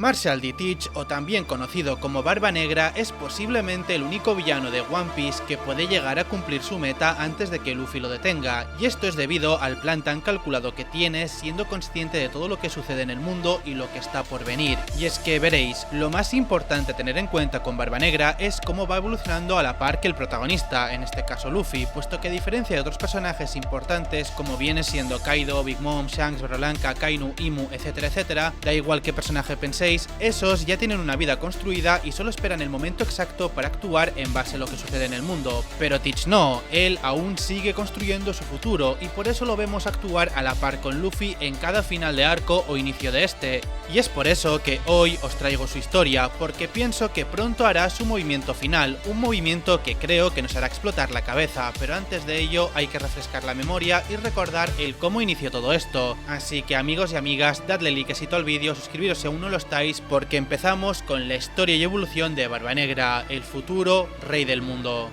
Marshall D. Teach, o también conocido como Barba Negra, es posiblemente el único villano de One Piece que puede llegar a cumplir su meta antes de que Luffy lo detenga, y esto es debido al plan tan calculado que tiene, siendo consciente de todo lo que sucede en el mundo y lo que está por venir. Y es que veréis, lo más importante a tener en cuenta con Barba Negra es cómo va evolucionando a la par que el protagonista, en este caso Luffy, puesto que a diferencia de otros personajes importantes como viene siendo Kaido, Big Mom, Shanks, Barba Blanca, Kainu, Imu, etcétera etcétera, da igual qué personaje penséis, esos ya tienen una vida construida y solo esperan el momento exacto para actuar en base a lo que sucede en el mundo. Pero Teach no, él aún sigue construyendo su futuro y por eso lo vemos actuar a la par con Luffy en cada final de arco o inicio de este. Y es por eso que hoy os traigo su historia, porque pienso que pronto hará su movimiento final, un movimiento que creo que nos hará explotar la cabeza, pero antes de ello hay que refrescar la memoria y recordar el cómo inició todo esto. Así que amigos y amigas, dadle likecito al vídeo, suscribiros si aún no lo estáis, porque empezamos con la historia y evolución de Barba Negra, el futuro rey del mundo.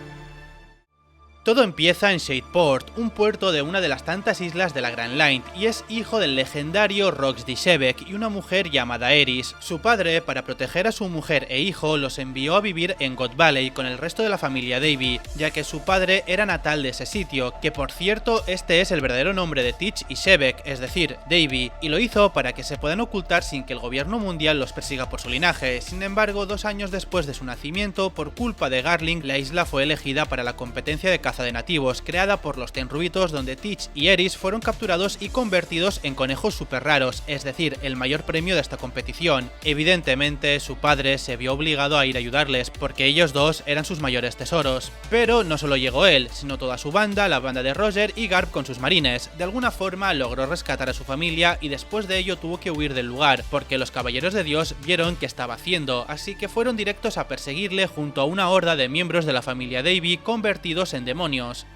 Todo empieza en Shadeport, un puerto de una de las tantas islas de la Grand Line, y es hijo del legendario Rox D. Shebeck y una mujer llamada Eris. Su padre, para proteger a su mujer e hijo, los envió a vivir en God Valley con el resto de la familia Davy, ya que su padre era natal de ese sitio, que por cierto este es el verdadero nombre de Teach y Shebeck, es decir, Davy, y lo hizo para que se puedan ocultar sin que el gobierno mundial los persiga por su linaje. Sin embargo, 2 años después de su nacimiento, por culpa de Garling, la isla fue elegida para la competencia de caza de nativos, creada por los Tenryubitos, donde Teach y Eris fueron capturados y convertidos en conejos super raros, es decir, el mayor premio de esta competición. Evidentemente, su padre se vio obligado a ir a ayudarles, porque ellos dos eran sus mayores tesoros. Pero no solo llegó él, sino toda su banda, la banda de Roger y Garp con sus marines. De alguna forma logró rescatar a su familia y después de ello tuvo que huir del lugar, porque los Caballeros de Dios vieron qué estaba haciendo, así que fueron directos a perseguirle junto a una horda de miembros de la familia Davy convertidos en demonios.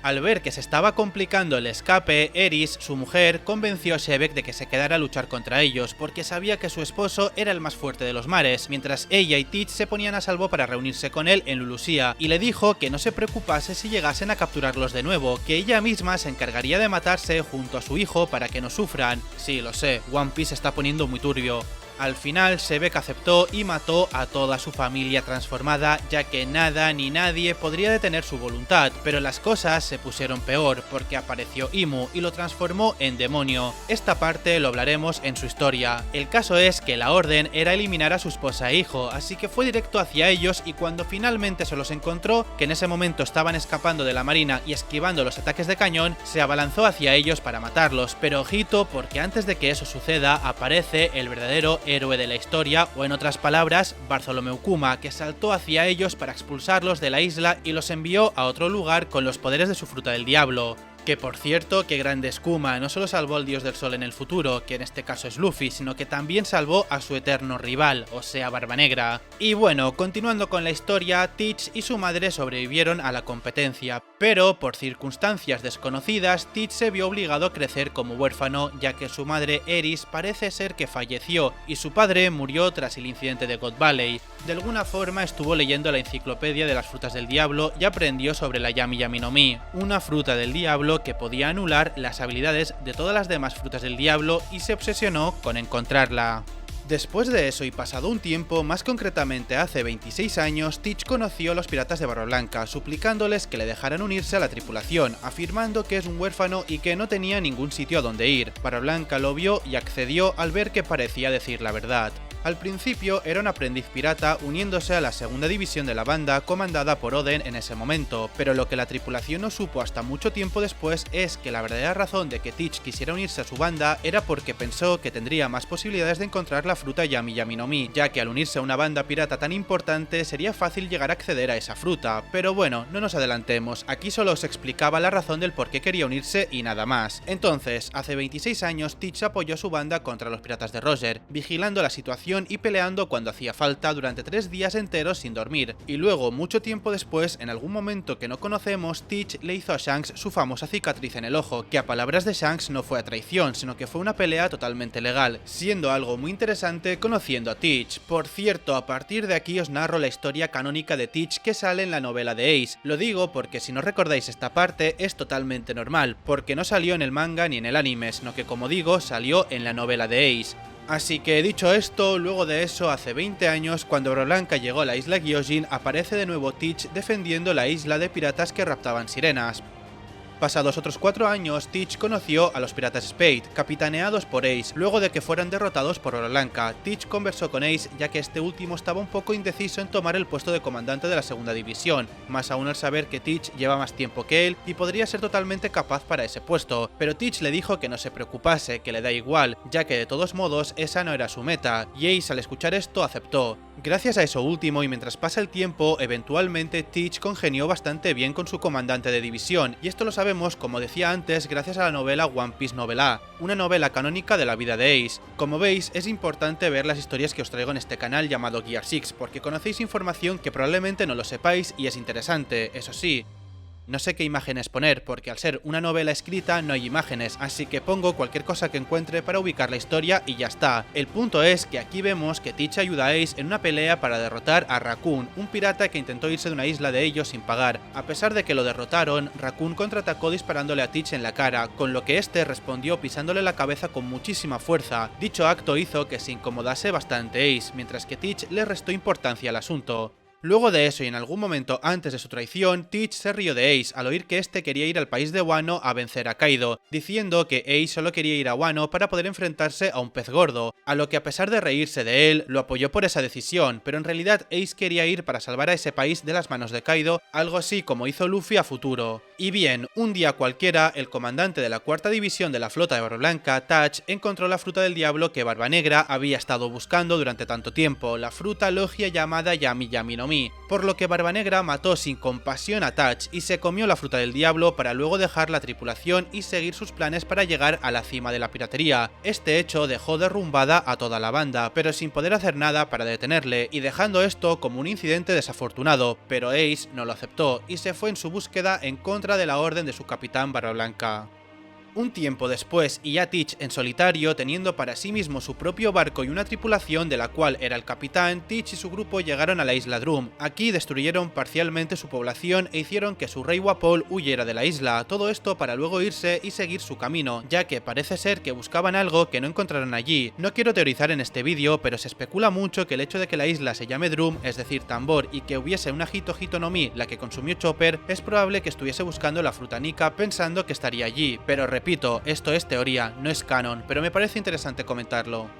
Al ver que se estaba complicando el escape, Eris, su mujer, convenció a Shebeck de que se quedara a luchar contra ellos, porque sabía que su esposo era el más fuerte de los mares, mientras ella y Teach se ponían a salvo para reunirse con él en Lulusia, y le dijo que no se preocupase si llegasen a capturarlos de nuevo, que ella misma se encargaría de matarse junto a su hijo para que no sufran. Sí, lo sé, One Piece se está poniendo muy turbio. Al final, Shebeck aceptó y mató a toda su familia transformada, ya que nada ni nadie podría detener su voluntad, pero las cosas se pusieron peor, porque apareció Imu y lo transformó en demonio. Esta parte lo hablaremos en su historia. El caso es que la orden era eliminar a su esposa e hijo, así que fue directo hacia ellos y cuando finalmente se los encontró, que en ese momento estaban escapando de la marina y esquivando los ataques de cañón, se abalanzó hacia ellos para matarlos, pero ojito porque antes de que eso suceda aparece el verdadero héroe de la historia, o en otras palabras, Bartholomew Kuma, que saltó hacia ellos para expulsarlos de la isla y los envió a otro lugar con los poderes de su fruta del diablo. Que por cierto, que grande es Kuma, no solo salvó al dios del sol en el futuro, que en este caso es Luffy, sino que también salvó a su eterno rival, o sea Barba Negra. Y bueno, continuando con la historia, Teach y su madre sobrevivieron a la competencia, pero por circunstancias desconocidas, Teach se vio obligado a crecer como huérfano, ya que su madre Eris parece ser que falleció y su padre murió tras el incidente de God Valley. De alguna forma estuvo leyendo la enciclopedia de las frutas del diablo y aprendió sobre la Yami Yami no Mi, una fruta del diablo que podía anular las habilidades de todas las demás frutas del diablo y se obsesionó con encontrarla. Después de eso y pasado un tiempo, más concretamente hace 26 años, Teach conoció a los piratas de Barba Blanca, suplicándoles que le dejaran unirse a la tripulación, afirmando que es un huérfano y que no tenía ningún sitio a donde ir. Barba Blanca lo vio y accedió al ver que parecía decir la verdad. Al principio era un aprendiz pirata uniéndose a la segunda división de la banda comandada por Oden en ese momento, pero lo que la tripulación no supo hasta mucho tiempo después es que la verdadera razón de que Teach quisiera unirse a su banda era porque pensó que tendría más posibilidades de encontrar la fruta Yami Yami no Mi, ya que al unirse a una banda pirata tan importante sería fácil llegar a acceder a esa fruta, pero bueno, no nos adelantemos, aquí solo os explicaba la razón del por qué quería unirse y nada más. Entonces, hace 26 años Teach apoyó a su banda contra los piratas de Roger, vigilando la situación y peleando cuando hacía falta durante 3 días enteros sin dormir, y luego, mucho tiempo después, en algún momento que no conocemos, Teach le hizo a Shanks su famosa cicatriz en el ojo, que a palabras de Shanks no fue a traición, sino que fue una pelea totalmente legal, siendo algo muy interesante conociendo a Teach. Por cierto, a partir de aquí os narro la historia canónica de Teach que sale en la novela de Ace. Lo digo porque si no recordáis esta parte es totalmente normal, porque no salió en el manga ni en el anime, sino que como digo, salió en la novela de Ace. Así que dicho esto, luego de eso, hace 20 años, cuando Barblanca llegó a la isla Gyojin, aparece de nuevo Teach defendiendo la isla de piratas que raptaban sirenas. Pasados otros 4 años, Teach conoció a los piratas Spade, capitaneados por Ace, luego de que fueran derrotados por Barblanca. Teach conversó con Ace, ya que este último estaba un poco indeciso en tomar el puesto de comandante de la segunda división, más aún al saber que Teach lleva más tiempo que él y podría ser totalmente capaz para ese puesto, pero Teach le dijo que no se preocupase, que le da igual, ya que de todos modos esa no era su meta, y Ace al escuchar esto aceptó. Gracias a eso último y mientras pasa el tiempo, eventualmente Teach congenió bastante bien con su comandante de división, y esto lo sabemos, como decía antes, gracias a la novela One Piece Novela, una novela canónica de la vida de Ace. Como veis, es importante ver las historias que os traigo en este canal llamado Gear 6, porque conocéis información que probablemente no lo sepáis y es interesante, eso sí. No sé qué imágenes poner, porque al ser una novela escrita no hay imágenes, así que pongo cualquier cosa que encuentre para ubicar la historia y ya está. El punto es que aquí vemos que Teach ayuda a Ace en una pelea para derrotar a Raccoon, un pirata que intentó irse de una isla de ellos sin pagar. A pesar de que lo derrotaron, Raccoon contraatacó disparándole a Teach en la cara, con lo que este respondió pisándole la cabeza con muchísima fuerza. Dicho acto hizo que se incomodase bastante Ace, mientras que Teach le restó importancia al asunto. Luego de eso y en algún momento antes de su traición, Teach se rió de Ace al oír que este quería ir al país de Wano a vencer a Kaido, diciendo que Ace solo quería ir a Wano para poder enfrentarse a un pez gordo, a lo que a pesar de reírse de él, lo apoyó por esa decisión, pero en realidad Ace quería ir para salvar a ese país de las manos de Kaido, algo así como hizo Luffy a futuro. Y bien, un día cualquiera, el comandante de la cuarta división de la flota de Barblanca, Touch, encontró la fruta del diablo que Barba Negra había estado buscando durante tanto tiempo, la fruta logia llamada Yami Yami no Mi, por lo que Barba Negra mató sin compasión a Touch y se comió la fruta del diablo para luego dejar la tripulación y seguir sus planes para llegar a la cima de la piratería. Este hecho dejó derrumbada a toda la banda, pero sin poder hacer nada para detenerle, y dejando esto como un incidente desafortunado, pero Ace no lo aceptó y se fue en su búsqueda en contra de la orden de su capitán Barba Blanca. Un tiempo después, y ya Teach en solitario, teniendo para sí mismo su propio barco y una tripulación de la cual era el capitán, Teach y su grupo llegaron a la isla Drum. Aquí destruyeron parcialmente su población e hicieron que su rey Wapol huyera de la isla, todo esto para luego irse y seguir su camino, ya que parece ser que buscaban algo que no encontraron allí. No quiero teorizar en este vídeo, pero se especula mucho que el hecho de que la isla se llame Drum, es decir, tambor, y que hubiese una Hito Hito no Mi, la que consumió Chopper, es probable que estuviese buscando la fruta Nika pensando que estaría allí, pero repito, esto es teoría, no es canon, pero me parece interesante comentarlo.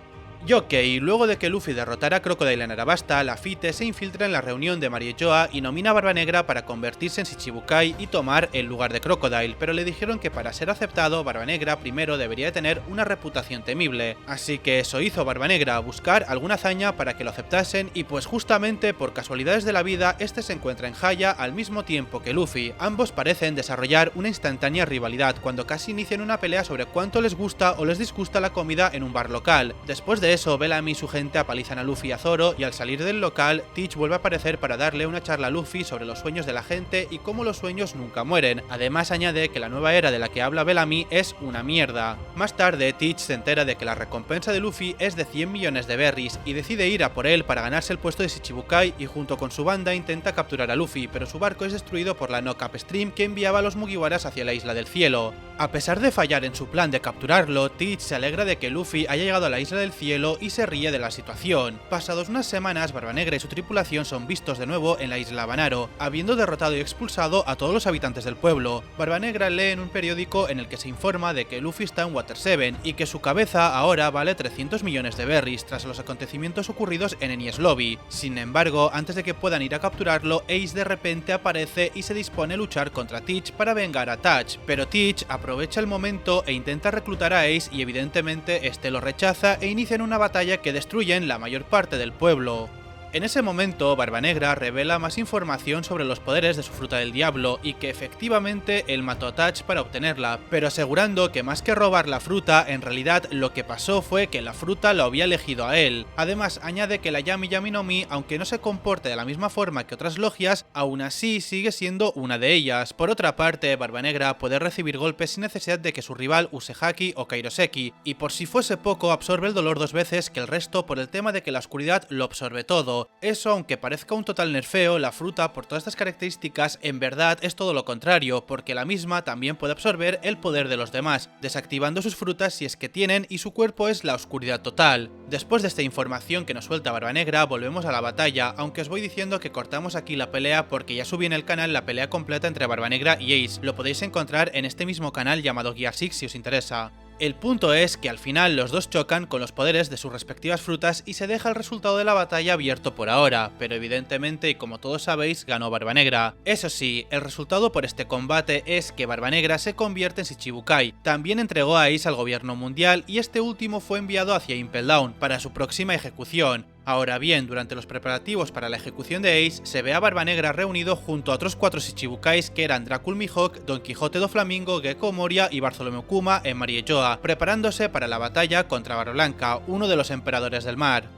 Y ok, luego de que Luffy derrotara a Crocodile en Arabasta, Lafitte se infiltra en la reunión de Mariejoa y nomina a Barba Negra para convertirse en Shichibukai y tomar el lugar de Crocodile, pero le dijeron que para ser aceptado, Barba Negra primero debería tener una reputación temible. Así que eso hizo Barba Negra, buscar alguna hazaña para que lo aceptasen, y pues justamente por casualidades de la vida, este se encuentra en Haya al mismo tiempo que Luffy. Ambos parecen desarrollar una instantánea rivalidad cuando casi inician una pelea sobre cuánto les gusta o les disgusta la comida en un bar local. Después de eso, Bellamy y su gente apalizan a Luffy y a Zoro, y al salir del local, Teach vuelve a aparecer para darle una charla a Luffy sobre los sueños de la gente y cómo los sueños nunca mueren. Además añade que la nueva era de la que habla Bellamy es una mierda. Más tarde, Teach se entera de que la recompensa de Luffy es de 100 millones de berries y decide ir a por él para ganarse el puesto de Shichibukai, y junto con su banda intenta capturar a Luffy, pero su barco es destruido por la Knock-Up Stream que enviaba a los Mugiwaras hacia la Isla del Cielo. A pesar de fallar en su plan de capturarlo, Teach se alegra de que Luffy haya llegado a la Isla del Cielo y se ríe de la situación. Pasados unas semanas, Barba Negra y su tripulación son vistos de nuevo en la isla Banaro, habiendo derrotado y expulsado a todos los habitantes del pueblo. Barba Negra lee en un periódico en el que se informa de que Luffy está en Water 7 y que su cabeza ahora vale 300 millones de berries tras los acontecimientos ocurridos en Enies Lobby. Sin embargo, antes de que puedan ir a capturarlo, Ace de repente aparece y se dispone a luchar contra Teach para vengar a Touch, pero Teach aprovecha el momento e intenta reclutar a Ace, y evidentemente este lo rechaza e inician una batalla que destruyen la mayor parte del pueblo. En ese momento, Barba Negra revela más información sobre los poderes de su fruta del diablo y que efectivamente él mató a Touch para obtenerla, pero asegurando que más que robar la fruta, en realidad lo que pasó fue que la fruta lo había elegido a él. Además, añade que la Yami Yami no Mi, aunque no se comporte de la misma forma que otras logias, aún así sigue siendo una de ellas. Por otra parte, Barba Negra puede recibir golpes sin necesidad de que su rival use Haki o Kairoseki, y por si fuese poco, absorbe el dolor 2 veces que el resto por el tema de que la oscuridad lo absorbe todo. Shichibukai. Eso, aunque parezca un total nerfeo, la fruta por todas estas características en verdad es todo lo contrario, porque la misma también puede absorber el poder de los demás, desactivando sus frutas si es que tienen, y su cuerpo es la oscuridad total. Después de esta información que nos suelta Barbanegra, volvemos a la batalla, aunque os voy diciendo que cortamos aquí la pelea porque ya subí en el canal la pelea completa entre Barbanegra y Ace. Lo podéis encontrar en este mismo canal llamado Gear 6 si os interesa. El punto es que al final los dos chocan con los poderes de sus respectivas frutas y se deja el resultado de la batalla abierto por ahora, pero evidentemente, y como todos sabéis, ganó Barbanegra. Eso sí, el resultado por este combate es que Barbanegra se convierte en Shichibukai. También entregó a Ace al gobierno mundial y este último fue enviado hacia Impel Down para su próxima ejecución. Ahora bien, durante los preparativos para la ejecución de Ace, se ve a Barbanegra reunido junto a otros 4 Shichibukais que eran Drácul Mihawk, Don Quijote do Flamingo, Gecko Moria y Bartholomew Kuma en Mariejoa, preparándose para la batalla contra Barba-Blanca, uno de los emperadores del mar.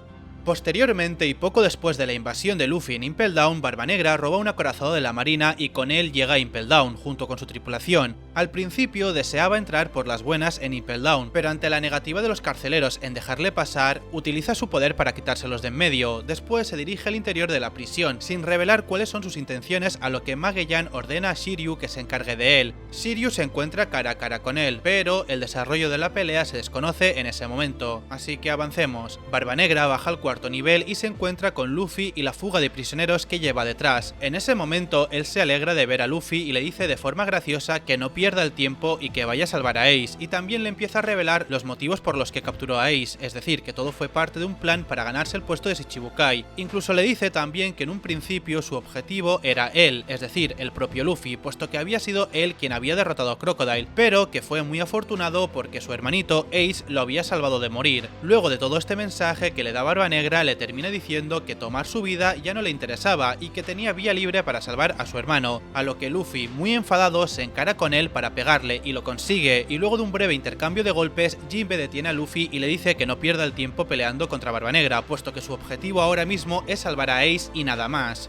Posteriormente y poco después de la invasión de Luffy en Impel Down, Barbanegra roba un acorazado de la marina y con él llega a Impel Down, junto con su tripulación. Al principio deseaba entrar por las buenas en Impel Down, pero ante la negativa de los carceleros en dejarle pasar, utiliza su poder para quitárselos de en medio. Después se dirige al interior de la prisión, sin revelar cuáles son sus intenciones, a lo que Magellan ordena a Shiryu que se encargue de él. Shiryu se encuentra cara a cara con él, pero el desarrollo de la pelea se desconoce en ese momento. Así que avancemos. Barbanegra baja al cuarto nivel y se encuentra con Luffy y la fuga de prisioneros que lleva detrás. En ese momento él se alegra de ver a Luffy y le dice de forma graciosa que no pierda el tiempo y que vaya a salvar a Ace, y también le empieza a revelar los motivos por los que capturó a Ace, es decir, que todo fue parte de un plan para ganarse el puesto de Shichibukai. Incluso le dice también que en un principio su objetivo era él, es decir, el propio Luffy, puesto que había sido él quien había derrotado a Crocodile, pero que fue muy afortunado porque su hermanito Ace lo había salvado de morir. Luego de todo este mensaje que le da Barbanegra, le termina diciendo que tomar su vida ya no le interesaba y que tenía vía libre para salvar a su hermano, a lo que Luffy, muy enfadado, se encara con él para pegarle y lo consigue, y luego de un breve intercambio de golpes, Jinbe detiene a Luffy y le dice que no pierda el tiempo peleando contra Barbanegra, puesto que su objetivo ahora mismo es salvar a Ace y nada más.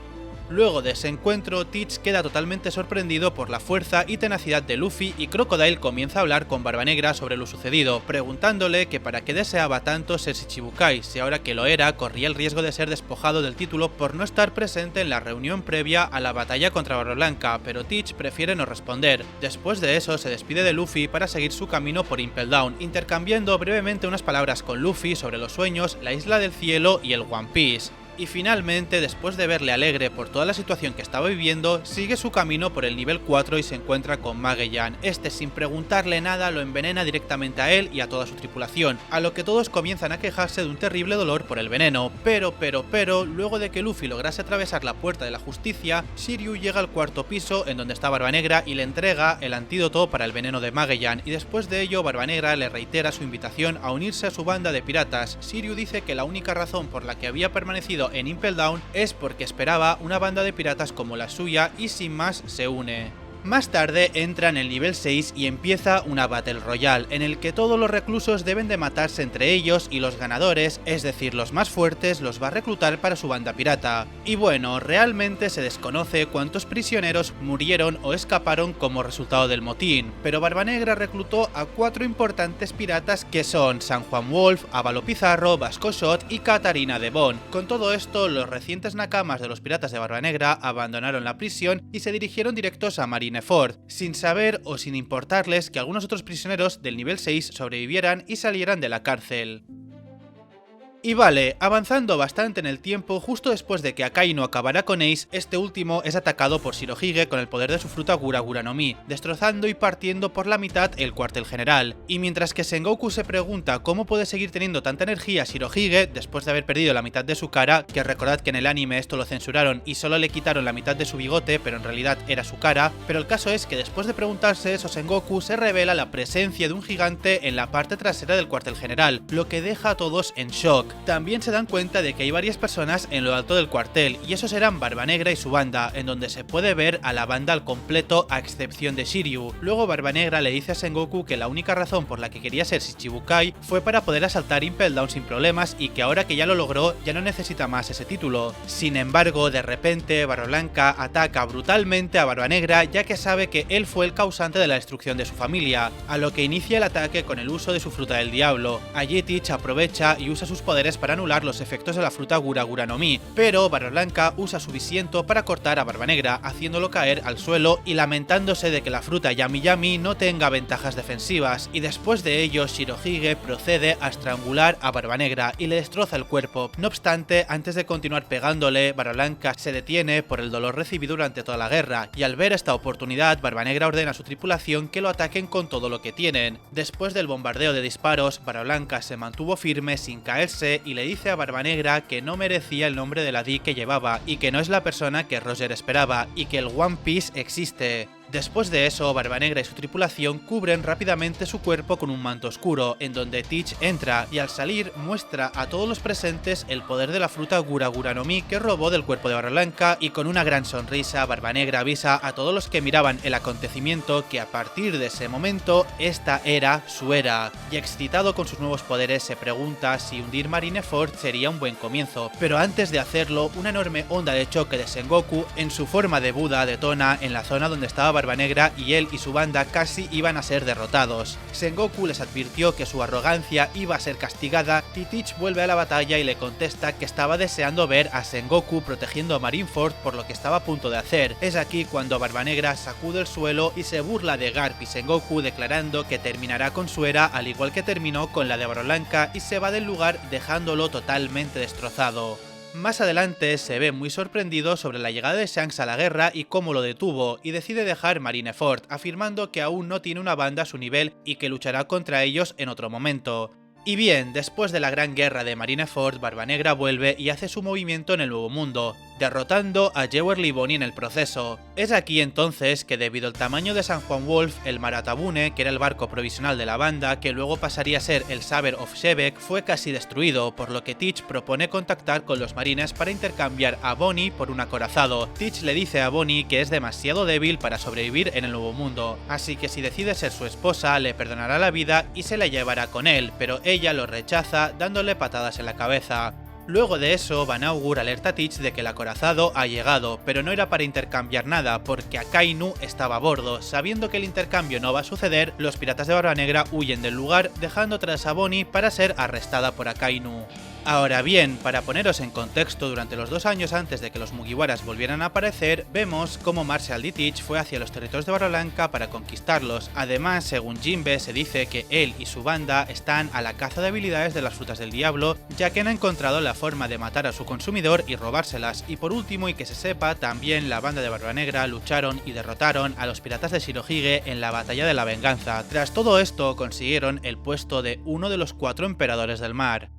Luego de ese encuentro, Teach queda totalmente sorprendido por la fuerza y tenacidad de Luffy y Crocodile comienza a hablar con Barbanegra sobre lo sucedido, preguntándole que para qué deseaba tanto ser Shichibukai, si ahora que lo era corría el riesgo de ser despojado del título por no estar presente en la reunión previa a la batalla contra Barba-Blanca, pero Teach prefiere no responder. Después de eso se despide de Luffy para seguir su camino por Impel Down, intercambiando brevemente unas palabras con Luffy sobre los sueños, la isla del cielo y el One Piece. Y finalmente, después de verle alegre por toda la situación que estaba viviendo, sigue su camino por el nivel 4 y se encuentra con Magellan. Este, sin preguntarle nada, lo envenena directamente a él y a toda su tripulación, a lo que todos comienzan a quejarse de un terrible dolor por el veneno. Pero, luego de que Luffy lograse atravesar la puerta de la justicia, Shiryu llega al cuarto piso en donde está Barbanegra y le entrega el antídoto para el veneno de Magellan, y después de ello Barbanegra le reitera su invitación a unirse a su banda de piratas. Shiryu dice que la única razón por la que había permanecido en Impel Down es porque esperaba una banda de piratas como la suya y sin más se une. Más tarde entra en el nivel 6 y empieza una Battle Royale, en el que todos los reclusos deben de matarse entre ellos y los ganadores, es decir, los más fuertes, los va a reclutar para su banda pirata. Y bueno, realmente se desconoce cuántos prisioneros murieron o escaparon como resultado del motín, pero Barbanegra reclutó a 4 importantes piratas que son San Juan Wolf, Avalo Pizarro, Vasco Shot y Katarina de Bon. Con todo esto, los recientes nakamas de los piratas de Barbanegra abandonaron la prisión y se dirigieron directos a Marineford, sin saber o sin importarles que algunos otros prisioneros del nivel 6 sobrevivieran y salieran de la cárcel. Y vale, avanzando bastante en el tiempo, justo después de que Akainu acabará con Ace, este último es atacado por Shirohige con el poder de su fruta Gura Gura no Mi, destrozando y partiendo por la mitad el cuartel general. Y mientras que Sengoku se pregunta cómo puede seguir teniendo tanta energía Shirohige después de haber perdido la mitad de su cara, que recordad que en el anime esto lo censuraron y solo le quitaron la mitad de su bigote, pero en realidad era su cara, pero el caso es que después de preguntarse eso, Sengoku se revela la presencia de un gigante en la parte trasera del cuartel general, lo que deja a todos en shock. También se dan cuenta de que hay varias personas en lo alto del cuartel, y esos eran Barbanegra y su banda, en donde se puede ver a la banda al completo a excepción de Shiryu. Luego Barbanegra le dice a Sengoku que la única razón por la que quería ser Shichibukai fue para poder asaltar Impel Down sin problemas y que ahora que ya lo logró ya no necesita más ese título. Sin embargo, de repente Barba-Blanca ataca brutalmente a Barbanegra ya que sabe que él fue el causante de la destrucción de su familia, a lo que inicia el ataque con el uso de su fruta del diablo. Allí Teach aprovecha y usa sus poderes poderes para anular los efectos de la fruta Gura Gura no Mi, pero Barba Blanca usa su visiento para cortar a Barba Negra, haciéndolo caer al suelo y lamentándose de que la fruta Yami Yami no tenga ventajas defensivas, y después de ello Shirohige procede a estrangular a Barba Negra y le destroza el cuerpo. No obstante, antes de continuar pegándole, Barba Blanca se detiene por el dolor recibido durante toda la guerra, y al ver esta oportunidad, Barba Negra ordena a su tripulación que lo ataquen con todo lo que tienen. Después del bombardeo de disparos, Barba Blanca se mantuvo firme sin caerse y le dice a Barba Negra que no merecía el nombre de Ladí que llevaba y que no es la persona que Roger esperaba y que el One Piece existe. Después de eso, Barba Negra y su tripulación cubren rápidamente su cuerpo con un manto oscuro, en donde Teach entra y al salir muestra a todos los presentes el poder de la fruta Gura Gura no Mi que robó del cuerpo de Barba Blanca, y con una gran sonrisa Barba Negra avisa a todos los que miraban el acontecimiento que a partir de ese momento esta era su era, y excitado con sus nuevos poderes se pregunta si hundir Marineford sería un buen comienzo, pero antes de hacerlo una enorme onda de choque de Sengoku en su forma de Buda detona en la zona donde estaba Barba Negra y él y su banda casi iban a ser derrotados. Sengoku les advirtió que su arrogancia iba a ser castigada y Teach vuelve a la batalla y le contesta que estaba deseando ver a Sengoku protegiendo a Marineford por lo que estaba a punto de hacer. Es aquí cuando Barba Negra sacude el suelo y se burla de Garp y Sengoku, declarando que terminará con su era al igual que terminó con la de Barba Blanca, y se va del lugar dejándolo totalmente destrozado. Más adelante se ve muy sorprendido sobre la llegada de Shanks a la guerra y cómo lo detuvo, y decide dejar Marineford, afirmando que aún no tiene una banda a su nivel y que luchará contra ellos en otro momento. Y bien, después de la gran guerra de Marineford, Barba Negra vuelve y hace su movimiento en el Nuevo Mundo, derrotando a Jewery Bonnie en el proceso. Es aquí entonces que, debido al tamaño de San Juan Wolf, el Maratabune, que era el barco provisional de la banda, que luego pasaría a ser el Saber of Shebeck, fue casi destruido, por lo que Teach propone contactar con los marines para intercambiar a Bonnie por un acorazado. Teach le dice a Bonnie que es demasiado débil para sobrevivir en el Nuevo Mundo, así que si decide ser su esposa le perdonará la vida y se la llevará con él, pero ella lo rechaza dándole patadas en la cabeza. Luego de eso, Van Augur alerta a Teach de que el acorazado ha llegado, pero no era para intercambiar nada, porque Akainu estaba a bordo. Sabiendo que el intercambio no va a suceder, los piratas de Barba Negra huyen del lugar, dejando atrás a Bonnie para ser arrestada por Akainu. Ahora bien, para poneros en contexto, durante los 2 años antes de que los Mugiwaras volvieran a aparecer, vemos cómo Marshall D. Teach fue hacia los territorios de Barba Blanca para conquistarlos. Además, según Jinbe, se dice que él y su banda están a la caza de habilidades de las frutas del diablo, ya que han encontrado la forma de matar a su consumidor y robárselas. Y por último, y que se sepa, también la banda de Barba Negra lucharon y derrotaron a los piratas de Shirohige en la Batalla de la Venganza. Tras todo esto, consiguieron el puesto de uno de los 4 emperadores del mar.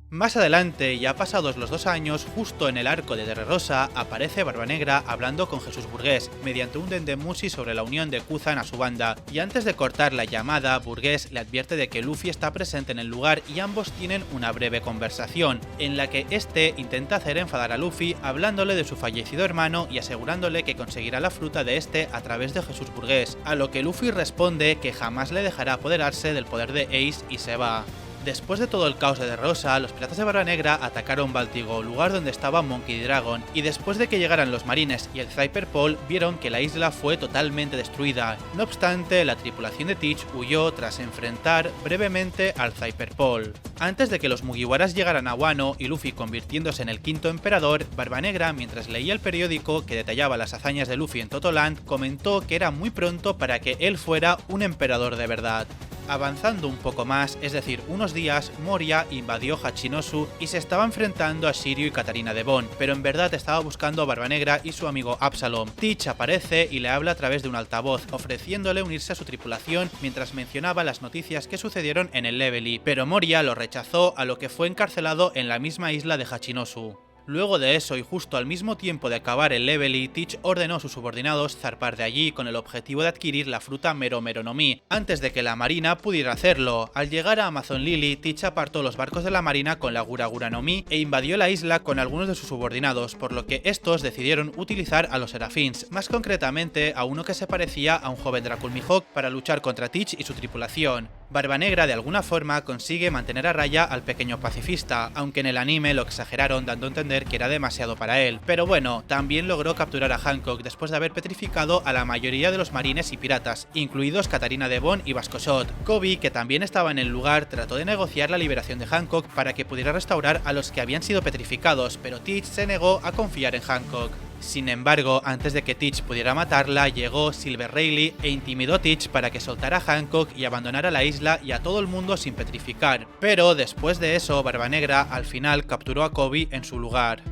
Más adelante, ya pasados los 2 años, justo en el arco de Dressrosa, aparece Barba Negra hablando con Jesús Burgués, mediante un dendemushi sobre la unión de Kuzan a su banda, y antes de cortar la llamada, Burgués le advierte de que Luffy está presente en el lugar y ambos tienen una breve conversación, en la que este intenta hacer enfadar a Luffy hablándole de su fallecido hermano y asegurándole que conseguirá la fruta de este a través de Jesús Burgués, a lo que Luffy responde que jamás le dejará apoderarse del poder de Ace y se va. Después de todo el caos de Dressrosa, los piratas de Barba Negra atacaron Baltigo, lugar donde estaba Monkey D. Dragon, y después de que llegaran los marines y el Cypher Pole, vieron que la isla fue totalmente destruida. No obstante, la tripulación de Teach huyó tras enfrentar brevemente al Cypher Pole. Antes de que los Mugiwaras llegaran a Wano y Luffy convirtiéndose en el 5º emperador, Barba Negra, mientras leía el periódico que detallaba las hazañas de Luffy en Totoland, comentó que era muy pronto para que él fuera un emperador de verdad. Avanzando un poco más, es decir, unos días, Moria invadió Hachinosu y se estaba enfrentando a Shiryu y Katarina de Bon, pero en verdad estaba buscando a Barba Negra y su amigo Absalom. Teach aparece y le habla a través de un altavoz, ofreciéndole unirse a su tripulación mientras mencionaba las noticias que sucedieron en el Levely, pero Moria lo rechazó, a lo que fue encarcelado en la misma isla de Hachinosu. Luego de eso, y justo al mismo tiempo de acabar el Levely, Teach ordenó a sus subordinados zarpar de allí con el objetivo de adquirir la fruta Mero Mero no Mi, antes de que la marina pudiera hacerlo. Al llegar a Amazon Lily, Teach apartó los barcos de la marina con la Gura Gura no Mi e invadió la isla con algunos de sus subordinados, por lo que estos decidieron utilizar a los Serafins, más concretamente a uno que se parecía a un joven Dracul Mihawk, para luchar contra Teach y su tripulación. Barba Negra de alguna forma consigue mantener a raya al pequeño pacifista, aunque en el anime lo exageraron dando a entender que era demasiado para él. Pero bueno, también logró capturar a Hancock después de haber petrificado a la mayoría de los marines y piratas, incluidos Katarina Devon y Vasco Shot. Koby, que también estaba en el lugar, trató de negociar la liberación de Hancock para que pudiera restaurar a los que habían sido petrificados, pero Teach se negó a confiar en Hancock. Sin embargo, antes de que Teach pudiera matarla, llegó Silver Rayleigh e intimidó a Teach para que soltara a Hancock y abandonara la isla y a todo el mundo sin petrificar. Pero después de eso, Barba Negra al final capturó a Koby en su lugar.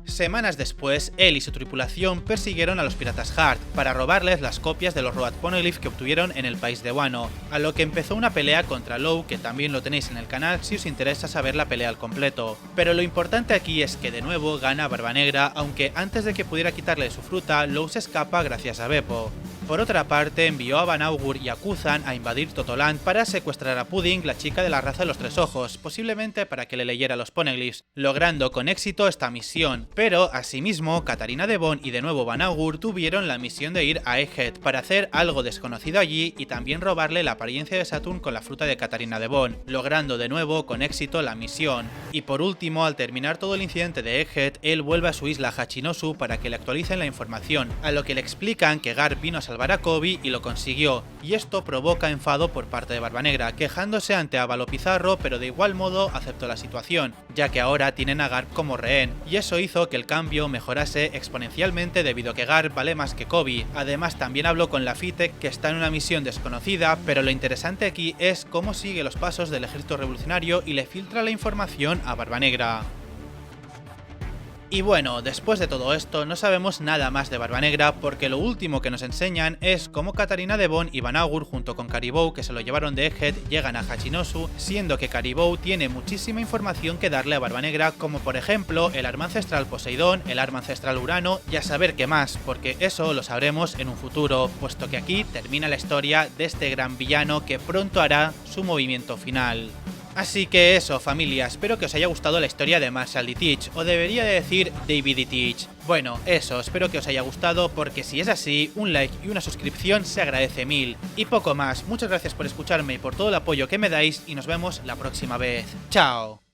Semanas después, él y su tripulación persiguieron a los piratas Hart para robarles las copias de los Road Poneglyph que obtuvieron en el país de Wano, a lo que empezó una pelea contra Law, que también lo tenéis en el canal si os interesa saber la pelea al completo. Pero lo importante aquí es que de nuevo gana Barba Negra, aunque antes de que pudiera quitarle su fruta, Law se escapa gracias a Beppo. Por otra parte, envió a Van Augur y a Kuzan a invadir Totoland para secuestrar a Pudding, la chica de la raza de los tres ojos, posiblemente para que le leyera los Poneglyphs, logrando con éxito esta misión. Pero, asimismo, Katarina Devon y de nuevo Van Augur tuvieron la misión de ir a Egghead para hacer algo desconocido allí y también robarle la apariencia de Saturn con la fruta de Katarina Devon, logrando de nuevo con éxito la misión. Y por último, al terminar todo el incidente de Egghead, él vuelve a su isla Hachinosu para que le actualicen la información, a lo que le explican que Garp vino a salvar a Koby y lo consiguió, y esto provoca enfado por parte de Barba Negra, quejándose ante Avalo Pizarro, pero de igual modo aceptó la situación, ya que ahora tienen a Garp como rehén, y eso hizo que el cambio mejorase exponencialmente debido a que Garp vale más que Koby. Además también habló con Lafitte, que está en una misión desconocida, pero lo interesante aquí es cómo sigue los pasos del ejército revolucionario y le filtra la información a Barba Negra. Y bueno, después de todo esto no sabemos nada más de Barba Negra porque lo último que nos enseñan es cómo Katarina Devon y Van Augur junto con Caribou, que se lo llevaron de Egghead, llegan a Hachinosu, siendo que Caribou tiene muchísima información que darle a Barba Negra, como por ejemplo el arma ancestral Poseidón, el arma ancestral Urano y a saber qué más, porque eso lo sabremos en un futuro, puesto que aquí termina la historia de este gran villano que pronto hará su movimiento final. Así que eso, familia, espero que os haya gustado la historia de Marshall D. Teach, o debería de decir David D. Teach. Bueno, eso, espero que os haya gustado, porque si es así, un like y una suscripción se agradece mil. Y poco más, muchas gracias por escucharme y por todo el apoyo que me dais, y nos vemos la próxima vez. ¡Chao!